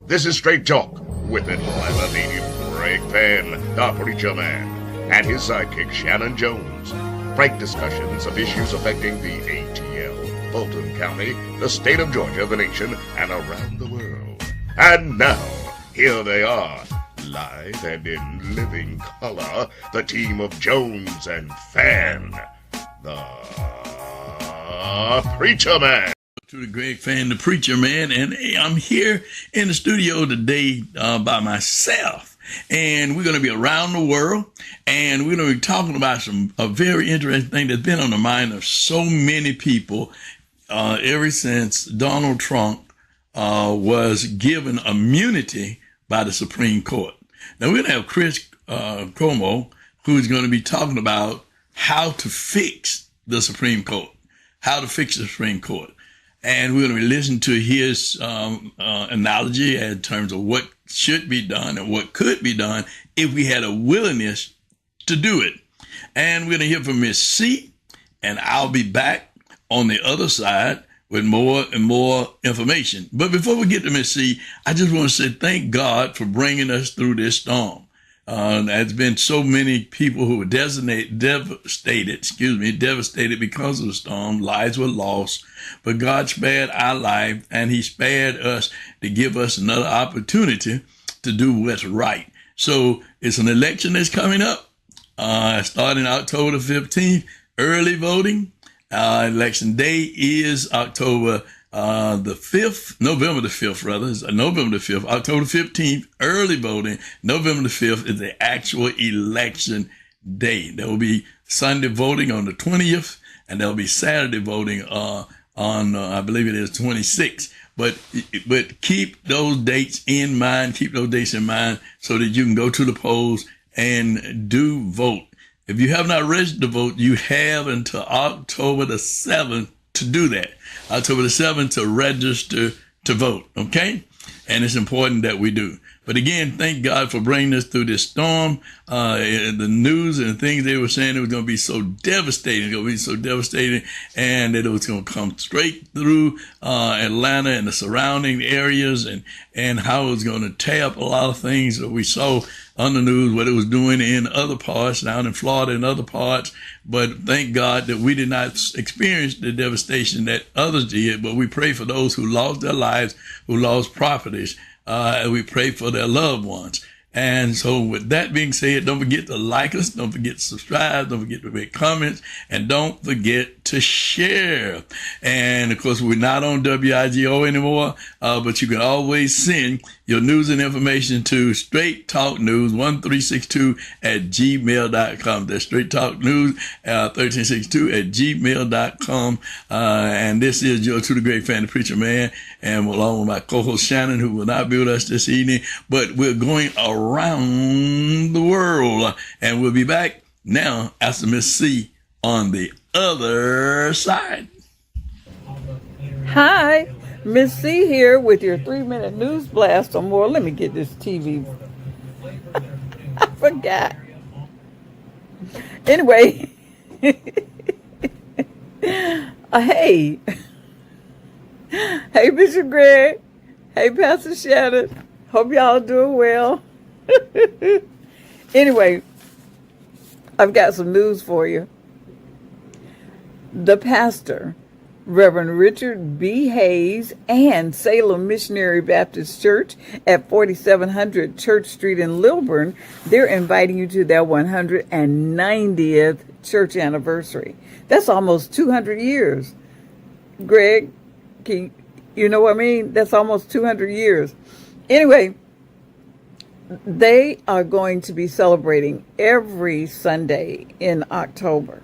This is Straight Talk with it by the native Greg Fann, the Preacher Man, and his sidekick Shanan Jones. Frank discussions of issues affecting the ATL, Fulton County, the state of Georgia, the nation, and around the world. And now, here they are, live and in living color, the team of Jones and Fann, the Preacher Man. To the Greg Fann, the Preacher Man, and hey, I'm here in the studio today by myself, and we're going to be around the world, and we're going to be talking about a very interesting thing that's been on the mind of so many people ever since Donald Trump was given immunity by the Supreme Court. Now we're going to have Chris Cuomo, who's going to be talking about how to fix the Supreme Court, And we're going to be listening to his analogy in terms of what should be done and what could be done if we had a willingness to do it. And we're going to hear from Miss C, and I'll be back on the other side with more and more information. But before we get to Miss C, I just want to say thank God for bringing us through this storm. There's been so many people who were devastated because of the storm. Lives were lost, but God spared our life, and he spared us to give us another opportunity to do what's right. So it's an election that's coming up, starting October 15th, early voting. Election day is November the 5th, October 15th, early voting. November the 5th is the actual election day. There will be Sunday voting on the 20th, and there will be Saturday voting on, I believe it is 26th. But keep those dates in mind, so that you can go to the polls and do vote. If you have not registered to vote, you have until October the 7th to do that. October the 7th to register to vote, okay? And it's important that we do. But again, thank God for bringing us through this storm. The news and the things they were saying, it was going to be so devastating. And that it was going to come straight through Atlanta and the surrounding areas, and how it was going to tear up a lot of things that we saw on the news, what it was doing in other parts, down in Florida and other parts. But thank God that we did not experience the devastation that others did. But we pray for those who lost their lives, who lost properties. And we pray for their loved ones. And so with that being said, don't forget to like us, don't forget to subscribe, don't forget to make comments, and don't forget to share. And of course, we're not on WIGO anymore, but you can always send your news and information to Straight Talk News 1362 at gmail.com. That's Straight Talk News 1362 at gmail.com. And this is your To the Great Fan, the Preacher Man, and along with my co-host Shanan, who will not be with us this evening, but we're going around the world, and we'll be back now after Miss C on the other side. Hi, Miss C here with your 3-minute news blast or more. Let me get this TV. I forgot. Anyway, hey, Bishop Greg. Hey, Pastor Shanan. Hope y'all doing well. Anyway, I've got some news for you. The pastor, Reverend Richard B. Hayes, and Salem Missionary Baptist Church at 4700 Church Street in Lilburn, they're inviting you to their 190th church anniversary. That's almost 200 years. Greg, you know what I mean? That's almost 200 years. Anyway, they are going to be celebrating every Sunday in October.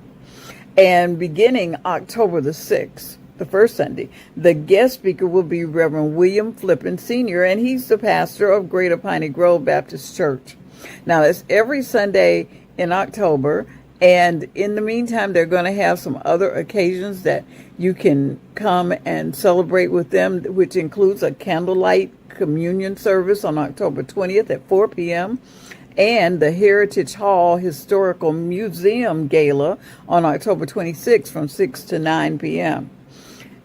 And beginning October the 6th, the first Sunday, the guest speaker will be Reverend William Flippin Sr., and he's the pastor of Greater Piney Grove Baptist Church. Now, it's every Sunday in October, and in the meantime, they're going to have some other occasions that you can come and celebrate with them, which includes a candlelight communion service on October 20th at 4 p.m., and the Heritage Hall Historical Museum Gala on October 26th from 6 to 9 p.m.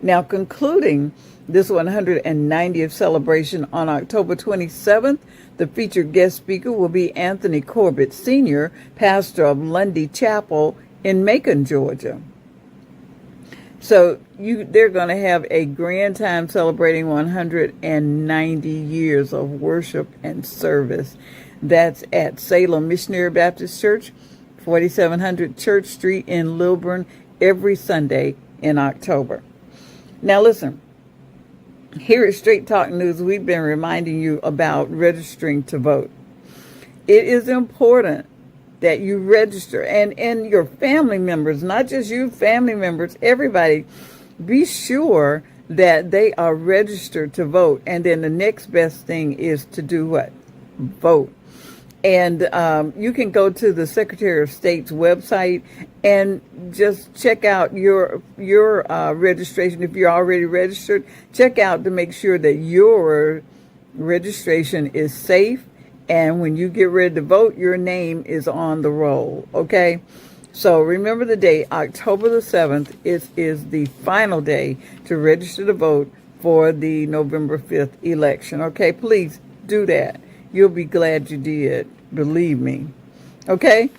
Now, concluding this 190th celebration on October 27th. The featured guest speaker will be Anthony Corbett Sr., pastor of Lundy Chapel in Macon, Georgia. So they're going to have a grand time celebrating 190 years of worship and service. That's at Salem Missionary Baptist Church, 4700 Church Street in Lilburn, every Sunday in October. Now listen, here at Straight Talk News, we've been reminding you about registering to vote. It is important that you register, and your family members, not just you, family members, everybody, be sure that they are registered to vote. And then the next best thing is to do what? Vote. And you can go to the Secretary of State's website and just check out your registration. If you're already registered, check out to make sure that your registration is safe. And when you get ready to vote, your name is on the roll, okay? So remember the date, October the 7th. It is the final day to register to vote for the November 5th election, okay? Please do that. You'll be glad you did, believe me, okay?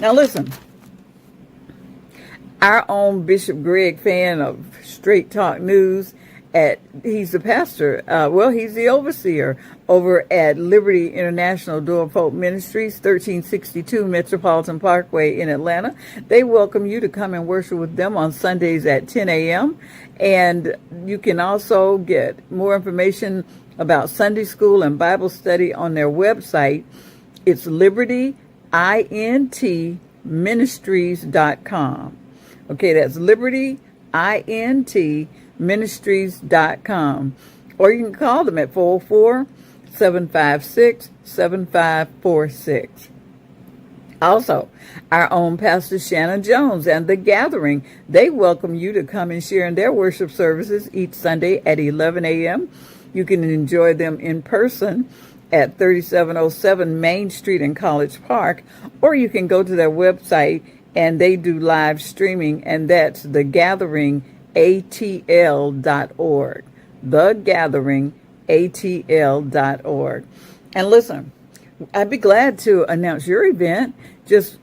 Now listen, our own Bishop Greg Fann of Straight Talk News, he's the pastor, he's the overseer over at Liberty International Door of Hope Ministries, 1362 Metropolitan Parkway in Atlanta. They welcome you to come and worship with them on Sundays at 10 a.m. And you can also get more information about Sunday school and Bible study on their website. It's libertyintministries.com. Okay, that's libertyintministries.com. Or you can call them at 404-756-7546. Also, our own Pastor Shanan Jones and The Gathering, they welcome you to come and share in their worship services each Sunday at 11 a.m. You can enjoy them in person at 3707 Main Street in College Park, or you can go to their website and they do live streaming, and that's thegatheringatl.org. Thegatheringatl.org. And listen, I'd be glad to announce your event. Just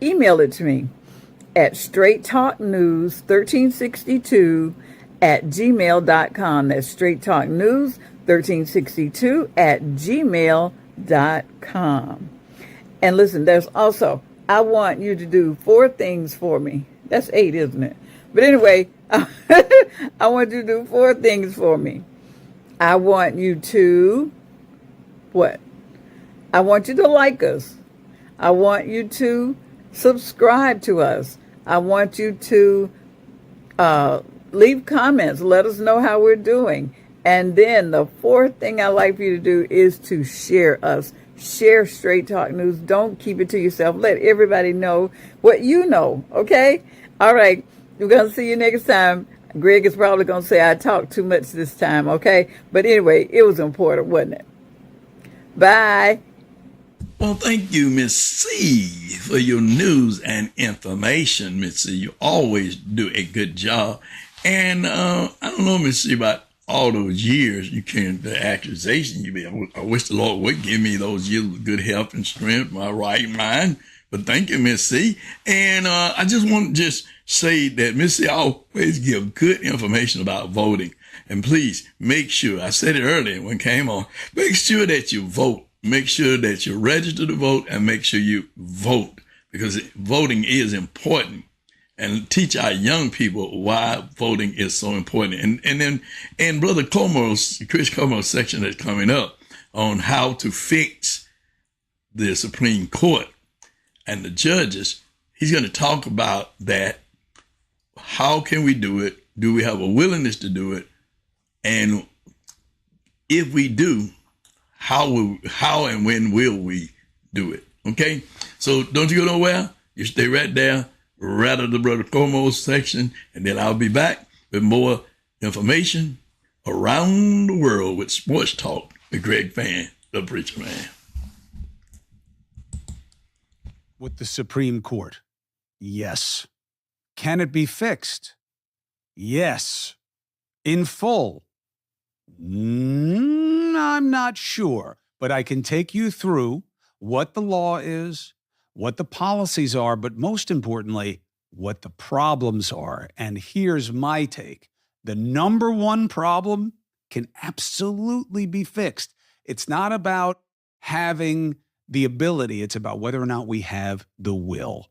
email it to me at straighttalknews1362 at gmail.com. That's straighttalknews1362 at gmail.com. And listen, there's also, I want you to do 4 things for me. That's 8, isn't it? But anyway, I want you to do 4 things for me. I want you to, what? I want you to like us. I want you to subscribe to us. I want you to leave comments. Let us know how we're doing. And then the 4th thing I like for you to do is to share us. Share Straight Talk News. Don't keep it to yourself. Let everybody know what you know, okay? All right. We're going to see you next time. Greg is probably going to say I talked too much this time, okay? But anyway, it was important, wasn't it? Bye. Well, thank you, Miss C, for your news and information, Miss C. You always do a good job. And I don't know, Miss C, about all those years the accusation you made. I wish the Lord would give me those years of good health and strength, my right mind. But thank you, Miss C. And I just want to say that Miss C always give good information about voting. And please make sure, I said it earlier when it came on, make sure that you vote. Make sure that you register to vote and make sure you vote, because voting is important. And teach our young people why voting is so important. And then Brother Chris Cuomo's section that's coming up on how to fix the Supreme Court and the judges, he's going to talk about that. How can we do it? Do we have a willingness to do it? And if we do, how and when will we do it? Okay? So don't you go nowhere. You stay right there, right at the Brother Cuomo section, and then I'll be back with more information around the world with Sports Talk with Greg Fann, the preacher man. With the Supreme Court? Yes. Can it be fixed? Yes. In full? I'm not sure, but I can take you through what the law is, what the policies are, but most importantly, what the problems are. And here's my take. The number one problem can absolutely be fixed. It's not about having the ability, it's about whether or not we have the will.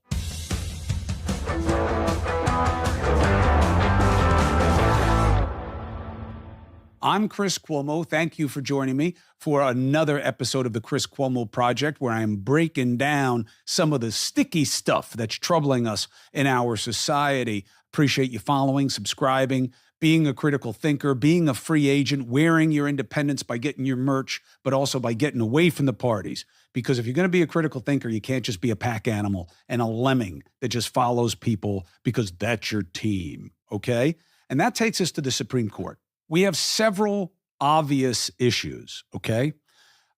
I'm Chris Cuomo. Thank you for joining me for another episode of the Chris Cuomo Project, where I'm breaking down some of the sticky stuff that's troubling us in our society. Appreciate you following, subscribing, being a critical thinker, being a free agent, wearing your independence by getting your merch, but also by getting away from the parties. Because if you're going to be a critical thinker, you can't just be a pack animal and a lemming that just follows people because that's your team, okay? And that takes us to the Supreme Court. We have several obvious issues, okay,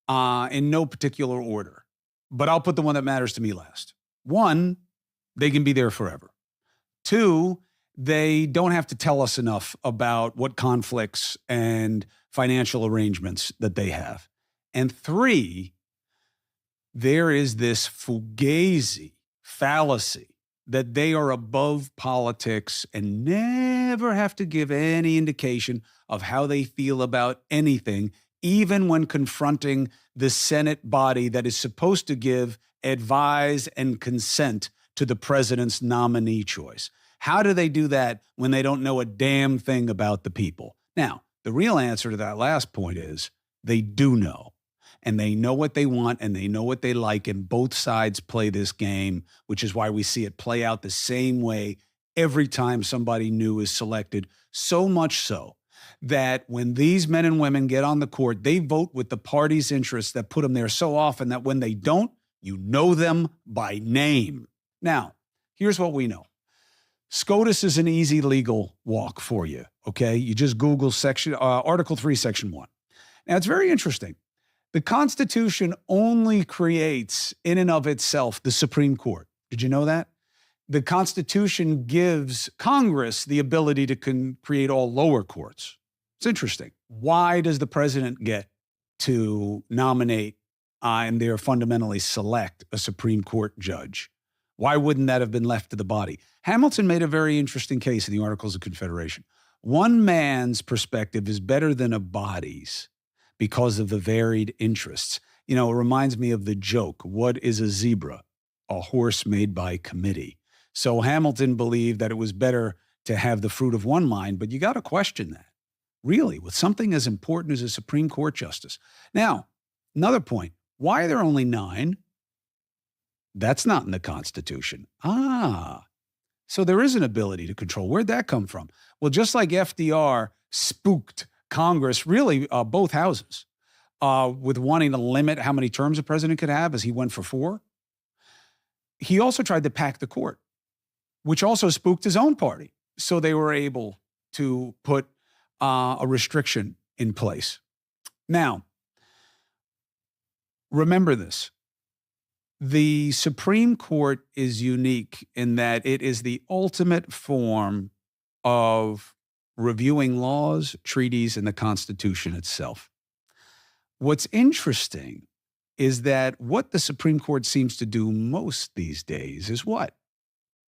in no particular order. But I'll put the one that matters to me last. One, they can be there forever. Two, they don't have to tell us enough about what conflicts and financial arrangements that they have. And three, there is this fugazi fallacy that they are above politics and never have to give any indication of how they feel about anything, even when confronting the Senate body that is supposed to give advise and consent to the president's nominee choice. How do they do that when they don't know a damn thing about the people? Now, the real answer to that last point is they do know. And they know what they want and they know what they like, and both sides play this game, which is why we see it play out the same way every time somebody new is selected, so much so that when these men and women get on the court, they vote with the party's interests that put them there so often that when they don't, you know them by name. Now, here's what we know. SCOTUS is an easy legal walk for you, okay? You just Google Article 3, Section 1. Now, it's very interesting. The Constitution only creates in and of itself the Supreme Court. Did you know that? The Constitution gives Congress the ability to create all lower courts. It's interesting. Why does the president get to nominate and they're fundamentally select a Supreme Court judge? Why wouldn't that have been left to the body? Hamilton made a very interesting case in the Articles of Confederation. One man's perspective is better than a body's, because of the varied interests. You know, it reminds me of the joke, what is a zebra? A horse made by committee. So Hamilton believed that it was better to have the fruit of one mind, but you got to question that. Really, with something as important as a Supreme Court justice. Now, another point, why are there only 9? That's not in the Constitution. So there is an ability to control. Where'd that come from? Well, just like FDR spooked Congress, really both houses, with wanting to limit how many terms a president could have, as he went for 4. He also tried to pack the court, which also spooked his own party. So they were able to put a restriction in place. Now, remember this. The Supreme Court is unique in that it is the ultimate form of reviewing laws, treaties, and the Constitution itself. What's interesting is that what the Supreme Court seems to do most these days is what?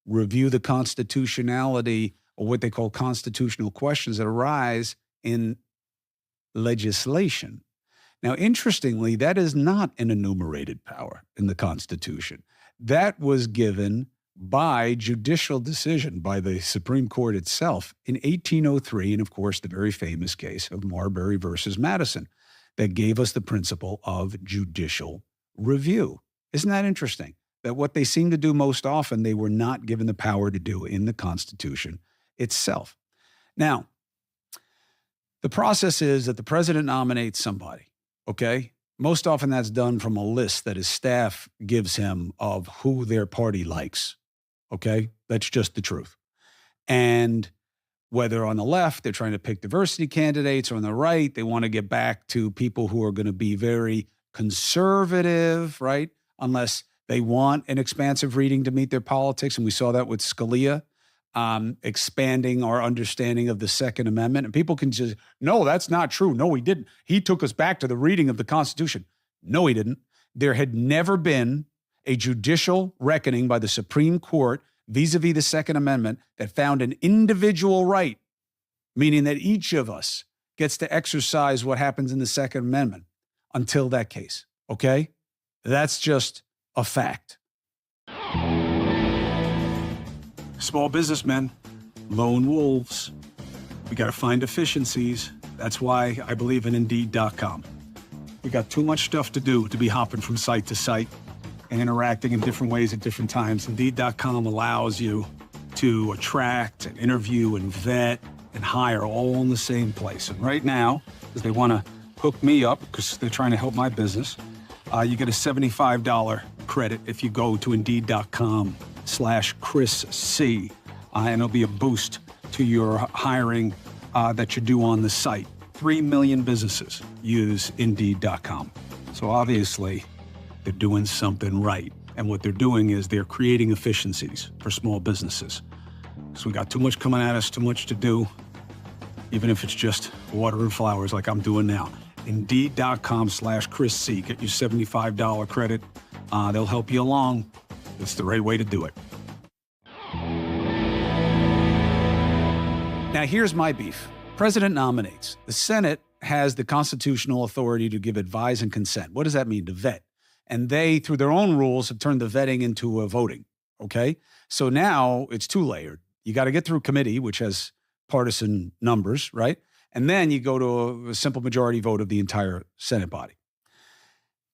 Review the constitutionality, or what they call constitutional questions that arise in legislation. Now, interestingly, that is not an enumerated power in the Constitution. That was given by judicial decision by the Supreme Court itself in 1803, and of course, the very famous case of Marbury versus Madison that gave us the principle of judicial review. Isn't that interesting? That what they seem to do most often, they were not given the power to do in the Constitution itself. Now, the process is that the president nominates somebody, okay? Most often that's done from a list that his staff gives him of who their party likes. Okay, that's just the truth. And whether on the left, they're trying to pick diversity candidates, or on the right, they want to get back to people who are going to be very conservative, right? Unless they want an expansive reading to meet their politics. And we saw that with Scalia expanding our understanding of the Second Amendment. And people can just, no, that's not true. No, he didn't. He took us back to the reading of the Constitution. No, he didn't. There had never been a judicial reckoning by the Supreme Court vis-a-vis the Second Amendment that found an individual right, meaning that each of us gets to exercise what happens in the Second Amendment until that case, okay? That's just a fact. Small businessmen, lone wolves. We got to find efficiencies. That's why I believe in Indeed.com. We got too much stuff to do to be hopping from site to site and interacting in different ways at different times. Indeed.com allows you to attract and interview and vet and hire all in the same place. And right now, because they want to hook me up because they're trying to help my business, you get a $75 credit if you go to Indeed.com/Chris C. And it'll be a boost to your hiring that you do on the site. 3 million businesses use Indeed.com. So obviously, they're doing something right. And what they're doing is they're creating efficiencies for small businesses. So we got too much coming at us, too much to do, even if it's just water and flowers like I'm doing now. Indeed.com/Chris C. Get your $75 credit. They'll help you along. It's the right way to do it. Now, here's my beef. President nominates. The Senate has the constitutional authority to give advice and consent. What does that mean? To vet. And they, through their own rules, have turned the vetting into a voting, okay? So now it's two-layered. You got to get through committee, which has partisan numbers, right? And then you go to a simple majority vote of the entire Senate body.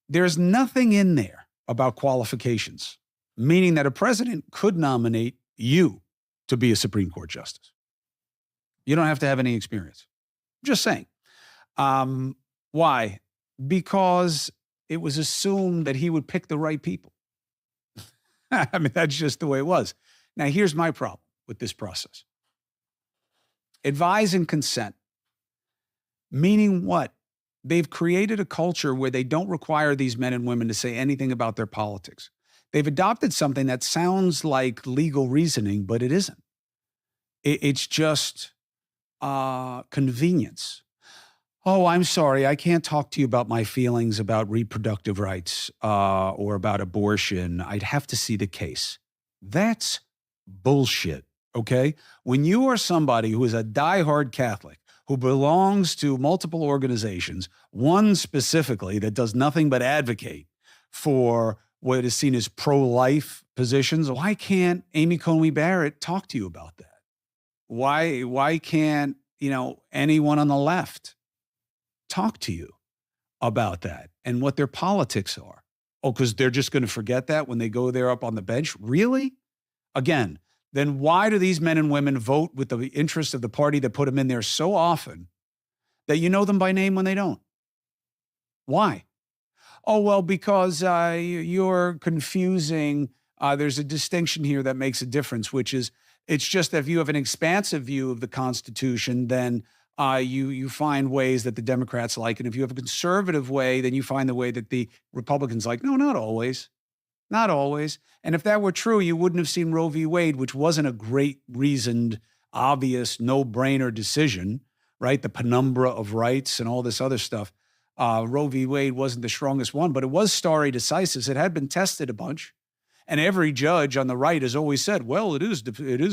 There's nothing in there about qualifications, meaning that a president could nominate you to be a Supreme Court justice. You don't have to have any experience. Just saying. Why? Because it was assumed that he would pick the right people. I mean, that's just the way it was. Now, here's my problem with this process. Advise and consent. Meaning what? They've created a culture where they don't require these men and women to say anything about their politics. They've adopted something that sounds like legal reasoning, but it isn't. It's just convenience. Oh, I'm sorry, I can't talk to you about my feelings about reproductive rights or about abortion. I'd have to see the case. That's bullshit, okay? When you are somebody who is a diehard Catholic, who belongs to multiple organizations, one specifically that does nothing but advocate for what is seen as pro-life positions, why can't Amy Coney Barrett talk to you about that? Why can't, anyone on the left talk to you about that and what their politics are? Oh, because they're just going to forget that when they go there up on the bench? Really? Again, then why do these men and women vote with the interest of the party that put them in there so often that you know them by name when they don't? Why? Oh, well, because you're confusing. There's a distinction here that makes a difference, which is it's just that if you have an expansive view of the Constitution, then you find ways that the Democrats like. And if you have a conservative way, then you find the way that the Republicans like. No, not always. Not always. And if that were true, you wouldn't have seen Roe v. Wade, which wasn't a great reasoned, obvious, no-brainer decision, right? The penumbra of rights and all this other stuff. Roe v. Wade wasn't the strongest one, but it was stare decisis. It had been tested a bunch. And every judge on the right has always said, well, it is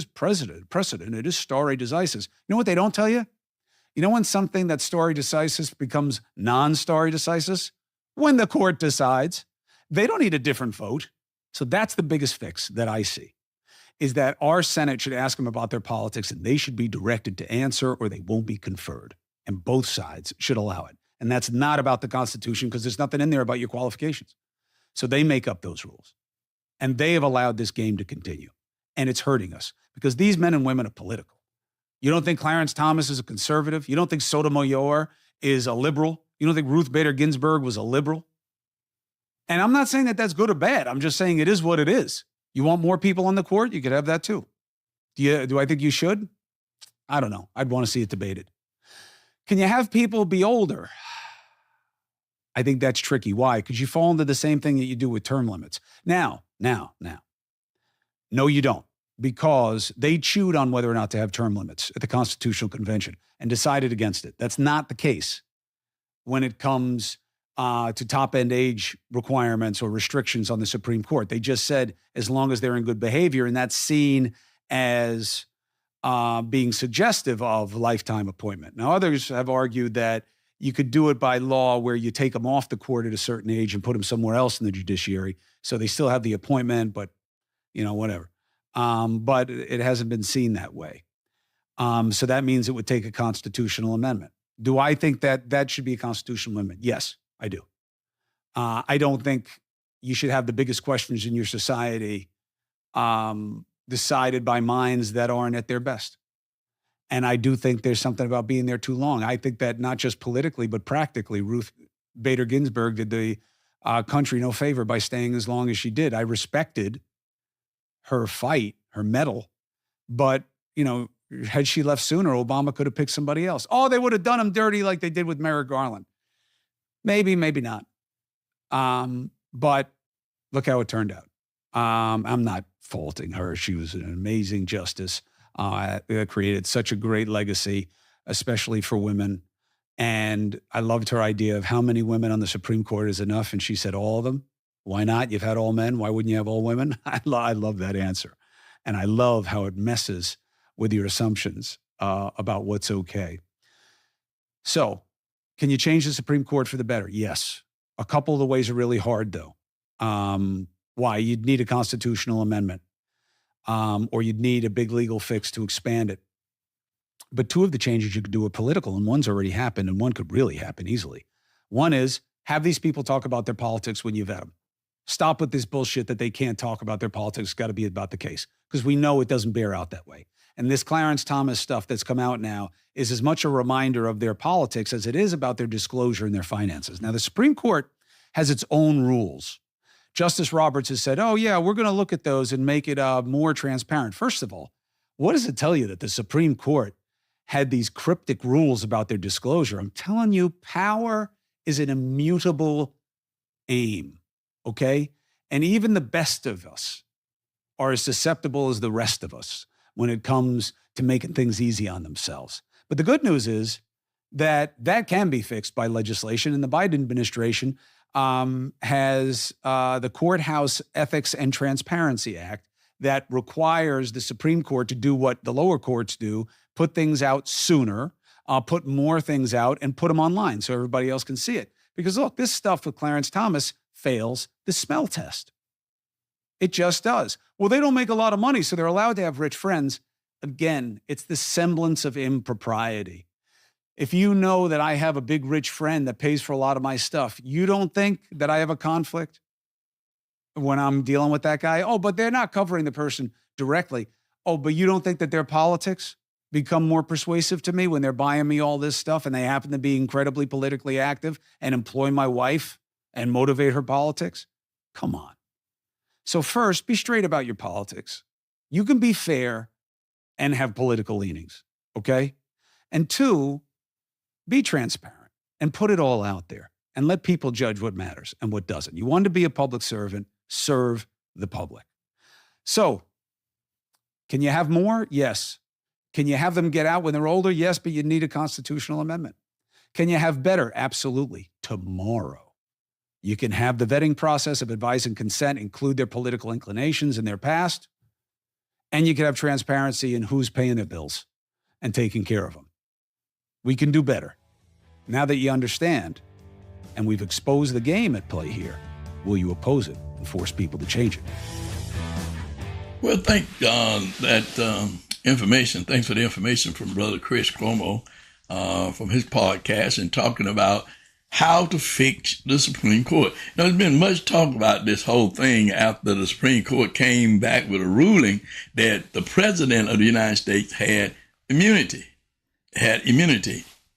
precedent. It is stare decisis. You know what they don't tell you? You know when something that's stare decisis becomes non-stare decisis? When the court decides. They don't need a different vote. So that's the biggest fix that I see, is that our Senate should ask them about their politics and they should be directed to answer or they won't be conferred. And both sides should allow it. And that's not about the Constitution because there's nothing in there about your qualifications. So they make up those rules. And they have allowed this game to continue. And it's hurting us because these men and women are political. You don't think Clarence Thomas is a conservative? You don't think Sotomayor is a liberal? You don't think Ruth Bader Ginsburg was a liberal? And I'm not saying that that's good or bad. I'm just saying it is what it is. You want more people on the court? You could have that too. Do I think you should? I don't know. I'd want to see it debated. Can you have people be older? I think that's tricky. Why? Because you fall into the same thing that you do with term limits. Now. No, you don't. because they chewed on whether or not to have term limits at the Constitutional Convention and decided against it. That's not the case when it comes to top-end age requirements or restrictions on the Supreme Court. They just said as long as they're in good behavior, and that's seen as being suggestive of lifetime appointment. Now, others have argued that you could do it by law where you take them off the court at a certain age and put them somewhere else in the judiciary, so they still have the appointment, but, whatever. But it hasn't been seen that way. So that means it would take a constitutional amendment. Do I think that should be a constitutional amendment? Yes, I do. I don't think you should have the biggest questions in your society decided by minds that aren't at their best. And I do think there's something about being there too long. I think that not just politically, but practically, Ruth Bader Ginsburg did the country no favor by staying as long as she did. I respected her fight, her mettle, but, had she left sooner, Obama could have picked somebody else. Oh, they would have done him dirty like they did with Merrick Garland. Maybe, maybe not. But look how it turned out. I'm not faulting her. She was an amazing justice. Created such a great legacy, especially for women. And I loved her idea of how many women on the Supreme Court is enough. And she said, all of them. Why not? You've had all men. Why wouldn't you have all women? I love that answer. And I love how it messes with your assumptions about what's okay. So, can you change the Supreme Court for the better? Yes. A couple of the ways are really hard, though. Why? You'd need a constitutional amendment, or you'd need a big legal fix to expand it. But two of the changes you could do are political, and one's already happened, and one could really happen easily. One is have these people talk about their politics when you vet them. Stop with this bullshit that they can't talk about their politics. It's got to be about the case, because we know it doesn't bear out that way. And this Clarence Thomas stuff that's come out now is as much a reminder of their politics as it is about their disclosure and their finances. Now, the Supreme Court has its own rules. Justice Roberts has said, oh, yeah, we're going to look at those and make it more transparent. First of all, what does it tell you that the Supreme Court had these cryptic rules about their disclosure? I'm telling you, power is an immutable aim, okay? And even the best of us are as susceptible as the rest of us when it comes to making things easy on themselves. But the good news is that can be fixed by legislation, and the Biden administration has the Courthouse Ethics and Transparency Act that requires the Supreme Court to do what the lower courts do, put things out sooner, put more things out, and put them online so everybody else can see it. Because look, this stuff with Clarence Thomas fails the smell test. It just does. Well, they don't make a lot of money, so they're allowed to have rich friends. Again, it's the semblance of impropriety. If you know that I have a big rich friend that pays for a lot of my stuff, you don't think that I have a conflict when I'm dealing with that guy? Oh, but they're not covering the person directly. Oh, but you don't think that their politics become more persuasive to me when they're buying me all this stuff and they happen to be incredibly politically active and employ my wife and motivate her politics? Come on. So first, be straight about your politics. You can be fair and have political leanings, okay? And two, be transparent and put it all out there and let people judge what matters and what doesn't. You want to be a public servant, serve the public. So, can you have more? Yes. Can you have them get out when they're older? Yes, but you need a constitutional amendment. Can you have better? Absolutely. Tomorrow. You can have the vetting process of advice and consent include their political inclinations and their past, and you can have transparency in who's paying their bills and taking care of them. We can do better. Now that you understand, and we've exposed the game at play here, will you oppose it and force people to change it? Well, thanks for the information from Brother Chris Cuomo from his podcast and talking about how to fix the Supreme Court. Now, there's been much talk about this whole thing after the Supreme Court came back with a ruling that the President of the United States had immunity.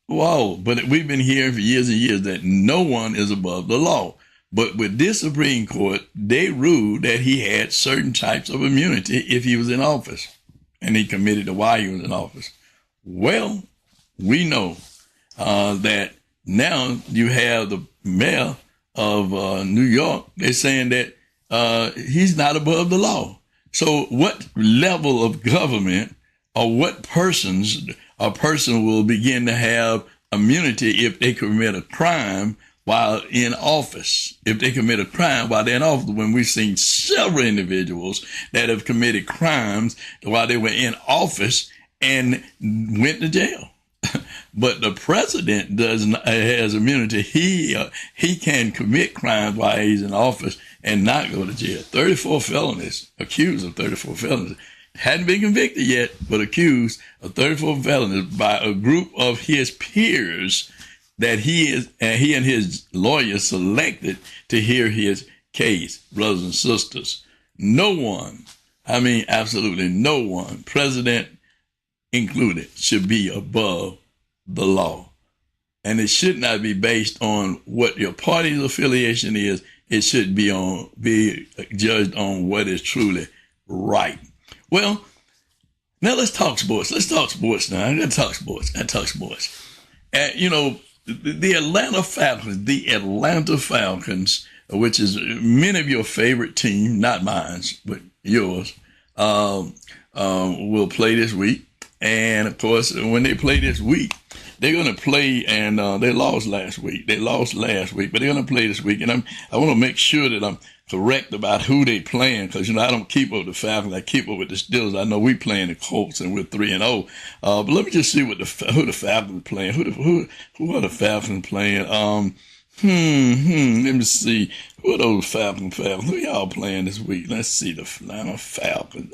Whoa, but we've been hearing for years and years that no one is above the law. But with this Supreme Court, they ruled that he had certain types of immunity if he was in office, and he committed to why he was in office. Well, we know that now you have the mayor of New York. They're saying that he's not above the law. So what level of government or what a person will begin to have immunity if they commit a crime while in office? If they commit a crime while they're in office, when we've seen several individuals that have committed crimes while they were in office and went to jail. But the president has immunity. He can commit crimes while he's in office and not go to jail. 34 felonies, accused of 34 felonies. Hadn't been convicted yet, but accused of 34 felonies by a group of his peers that he and his lawyers selected to hear his case. Brothers and sisters, no one, I mean absolutely no one, president included, should be above the law. And it should not be based on what your party's affiliation is. It should be judged on what is truly right. Well, now let's talk sports. Let's talk sports now. I gotta talk sports. The Atlanta Falcons, which is many of your favorite team, not mine, but yours, will play this week. And of course, when they play this week, they're going to play, and they lost last week. But they're going to play this week. And I want to make sure that I'm correct about who they playing, because I don't keep up with the Falcons. I keep up with the Steelers. I know we playing the Colts, and we're 3-0. But let me just see who the Falcons are playing. Who are the Falcons playing? Let me see. Who are those Falcons? Who y'all playing this week? Let's see. The Atlanta Falcons.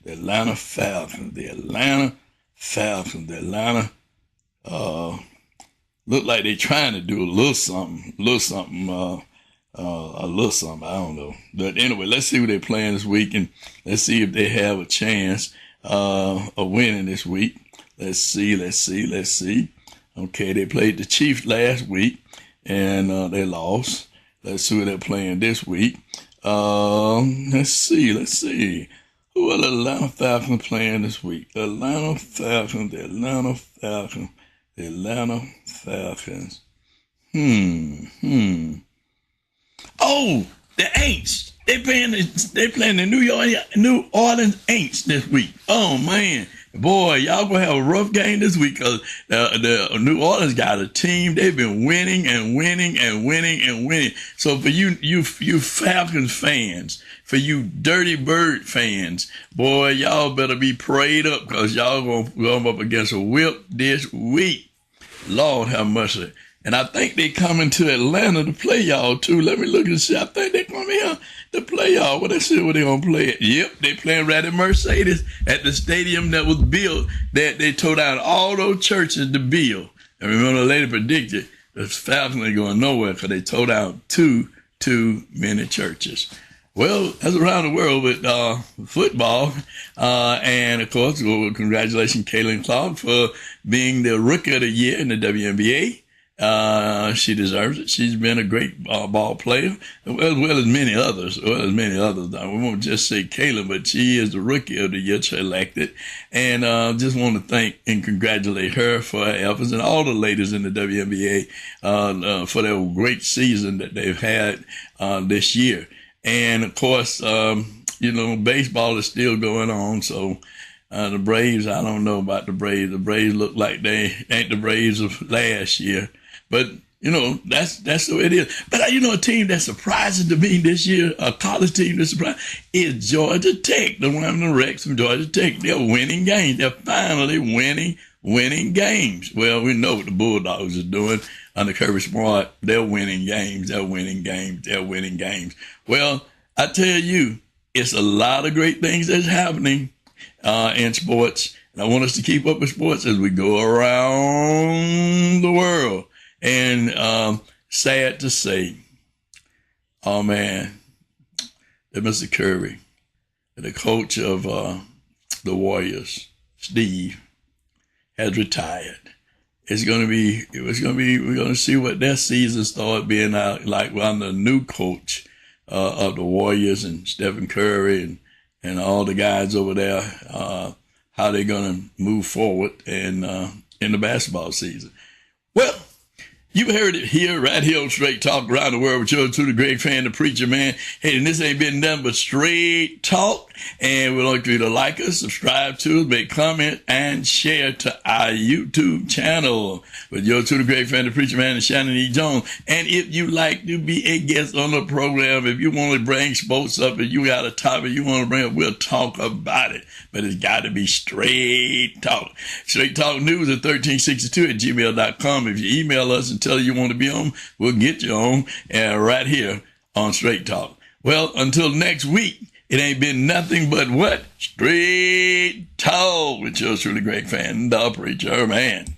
The Atlanta Falcons. Look like they trying to do a little something. I don't know. But anyway, let's see who they're playing this week, and let's see if they have a chance of winning this week. Let's see. Okay, they played the Chiefs last week, and they lost. Let's see who they're playing this week. Let's see. Who are the Atlanta Falcons playing this week? The Atlanta Falcons. Oh, the Aints. They playing the New Orleans Aints this week. Oh man, boy, y'all gonna have a rough game this week, because the New Orleans got a team. They've been winning. So for you Falcons fans, for you Dirty Bird fans, boy, y'all better be prayed up, because y'all gonna go up against a whip this week. Lord have mercy. And I think they coming to Atlanta to play y'all too. Let me look and see. I think they coming here to play y'all. Well, let's see where they gonna play it. Yep, they playing right at Mercedes at the stadium that was built. That they tore down all those churches to build. And remember, the lady predicted the Falcons ain't going nowhere because they tore down too many churches. Well, that's around the world with football. And, of course, congratulations, Caitlin Clark, for being the Rookie of the Year in the WNBA. She deserves it. She's been a great ball player, as well as many others. We won't just say Caitlin, but she is the Rookie of the Year selected. And just want to thank and congratulate her for her efforts, and all the ladies in the WNBA for their great season that they've had this year. And, of course, baseball is still going on. So the Braves, I don't know about the Braves. The Braves look like they ain't the Braves of last year. But, that's the way it is. But, a team that's surprising to me this year, a college team that's surprising, is Georgia Tech, the Whammy Rex from Georgia Tech. They're winning games. They're finally winning games. Well, we know what the Bulldogs are doing under Kirby Smart. They're winning games. Well, I tell you, it's a lot of great things that's happening in sports. And I want us to keep up with sports as we go around the world. And sad to say, oh man, that Mr. Kirby, the coach of the Warriors, Steve, has retired. We're going to see what their season start being like under the new coach of the Warriors, and Stephen Curry and all the guys over there, how they're going to move forward in the basketball season. Well, You heard it here, right here on Straight Talk around the world with yours truly, Greg Fann, the preacher man. Hey, and this ain't been nothing but straight talk. And we'd like you to like us, subscribe to us, make comment, and share to our YouTube channel with yours truly, Greg Fann, the preacher man, and Shanan E. Jones. And if you like to be a guest on the program, if you want to bring sports up, if you got a topic you want to bring up, we'll talk about it. But it's got to be straight talk. Straight Talk News at 1362@gmail.com. If you email us and tell you want to be on, we'll get you on right here on Straight Talk. Well, until next week, it ain't been nothing but what? Straight Talk with yours truly, Greg Fann, the preacher man.